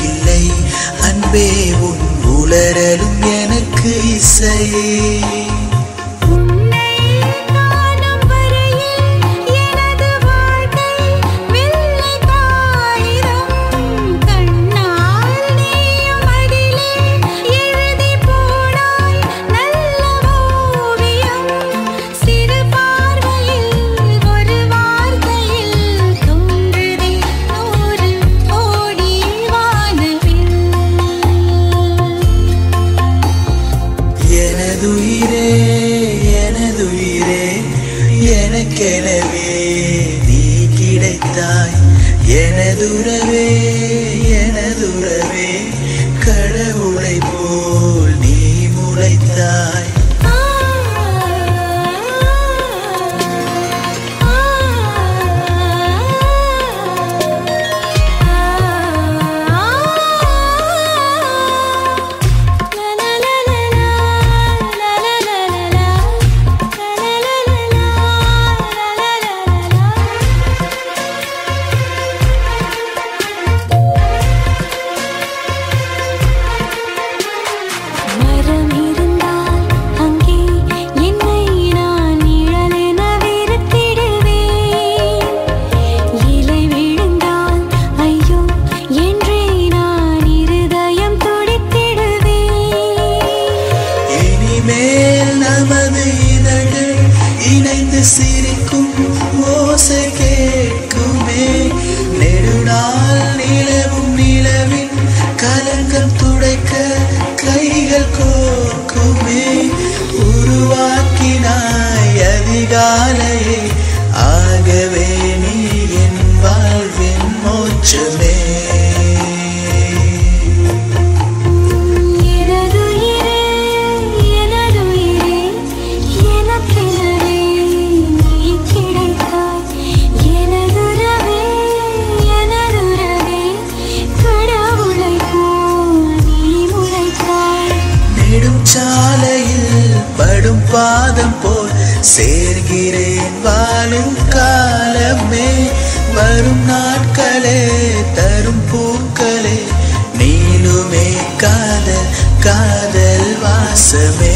இல்லை அன்பே உன் உலரலும் எனக்கு இசை எனக்கெனவே நீ கிடைத்தாய் எனதுறவே எனதுறவே கடவுளை போல் நீ முளைத்தாய் இணைந்து சிரிக்கும் ஓசை கேட்குமே நெடுநாள் நிலவும் நிலவின் கலங்கம் துடைக்க கைகள் கோர்க்குமே உருவாக்கினாய் அதிகாலையே ஆகவே நீ என் வாழ்வின் மோட்சமே சாலையில் படும் பாதம் போல் சேர்கிறேன் வாழும் காலமே வரும் நாட்களே தரும் பூக்களே நீளுமே காதல் காதல் வாசமே